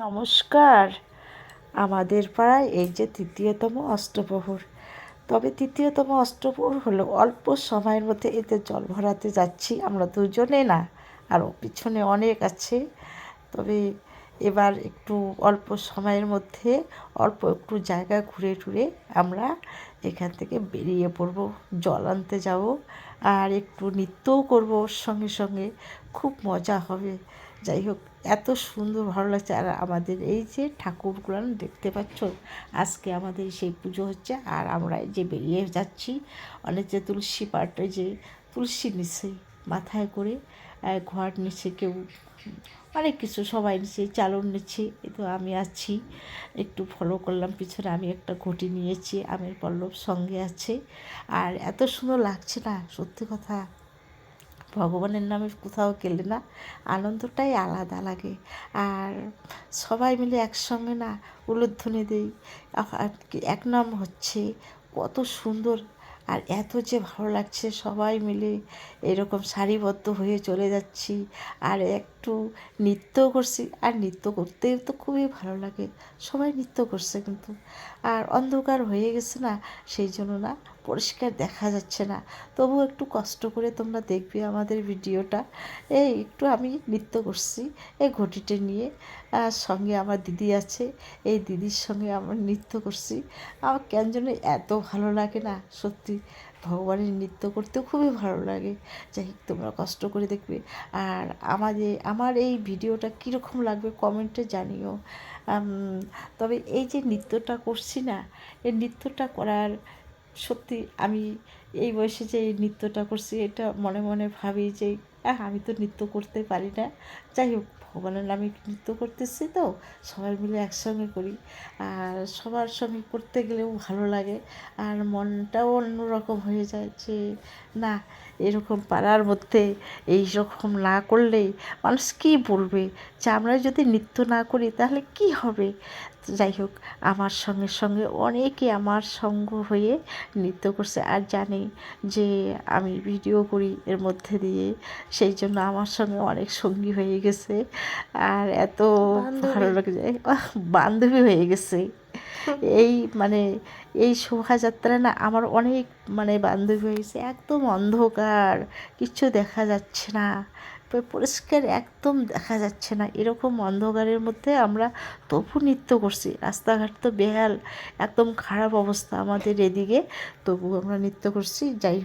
নমস্কার। আমাদের পাড়ায় এই যে তৃতীয়তম অষ্টপ্রহর, তবে তৃতীয়তম অষ্টপ্রহর হলো অল্প সময়ের মধ্যে এতে জল ভরাতে যাচ্ছি আমরা দুজনে না, আরও পিছনে অনেক আছে। তবে এবার একটু অল্প সময়ের মধ্যে অল্প একটু জায়গা ঘুরে টুরে আমরা এখান থেকে বেরিয়ে পড়ব, জল আনতে যাব আর একটু নৃত্যও করব ওর সঙ্গে সঙ্গে, খুব মজা হবে। যাই হোক, এত সুন্দর ভালো লাগছে। আর আমাদের এই যে ঠাকুরগুলো দেখতে পাচ্ছ, আজকে আমাদের সেই পুজো হচ্ছে আর আমরা এই যে বেরিয়ে যাচ্ছি। অনেক যে তুলসী পাটে যে তুলসী নিচ্ছে মাথায় করে, ঘর নিচ্ছে, কেউ অনেক কিছু সবাই নিচ্ছে, চালন নিচ্ছে। এই তো আমি আছি, একটু ফলো করলাম পিছনে, আমি একটা ঘটি নিয়েছি, আমের পল্লব সঙ্গে আছে। আর এত সুন্দর লাগছে না, সত্যি কথা, ভগবানের নামে কোথাও গেলে না আনন্দটাই আলাদা লাগে। আর সবাই মিলে একসঙ্গে না উলুধ্বনি দিই, এক নাম হচ্ছে, কত সুন্দর। আর এত যে ভালো লাগছে, সবাই মিলে এরকম সারিবদ্ধ হয়ে চলে যাচ্ছি আর একটু নৃত্যও করছি। আর নৃত্য করতে তো খুবই ভালো লাগে, সবাই নৃত্য করছে কিন্তু। আর অন্ধকার হয়ে গেছে না, সেই জন্য না পরিষ্কার দেখা যাচ্ছে না, তবু একটু কষ্ট করে তোমরা দেখবে আমাদের ভিডিওটা। এই একটু আমি নৃত্য করছি এই ঘটিটা নিয়ে, আর সঙ্গে আমার দিদি আছে, এই দিদির সঙ্গে আমার নৃত্য করছি। আমার কেন যেন এত ভালো লাগে না, সত্যি ভগবানের নৃত্য করতে খুবই ভালো লাগে। যাই হোক, তোমরা কষ্ট করে দেখবে। আর আমার এই ভিডিওটা কীরকম লাগবে কমেন্টে জানিও। তবে এই যে নৃত্যটা করছি না, এই নৃত্যটা করার, সত্যি আমি এই বয়সে যে এই নৃত্যটা করছি, এটা মনে মনে ভাবি যে আমি তো নৃত্য করতে পারি না। যাই হোক, ভগবানের নামে নৃত্য করতেছি তো, সবাই মিলে একসঙ্গে করি। আর সবার সঙ্গে করতে গেলেও ভালো লাগে, আর মনটাও অন্যরকম হয়ে যায় যে না, এরকম পাড়ার মধ্যে এই রকম না করলেই মানুষ কী বলবে, যে আমরা যদি নৃত্য না করি তাহলে কি হবে। যাই হোক, আমার সঙ্গে সঙ্গে অনেকে আমার সঙ্গ হয়ে নৃত্য করছে আর জানে যে আমি ভিডিও করি এর মধ্যে দিয়ে, সেই জন্য আমার সঙ্গে অনেক সঙ্গী হয়ে গেছে। আর এত ভালো লাগে যায়, বান্ধবী হয়ে গেছে। এই মানে এই শোভাযাত্রা না আমার অনেক বান্ধবী হয়ে গেছে। একদম অন্ধকার, কিচ্ছু দেখা যাচ্ছে না, পরিষ্কার একদম দেখা যাচ্ছে না, এরকম অন্ধকারের মধ্যে আমরা তবু নৃত্য করছি। রাস্তাঘাট তো বেহাল, একদম খারাপ অবস্থা আমাদের এদিকে, তবু আমরা নৃত্য করছি। যাই হোক।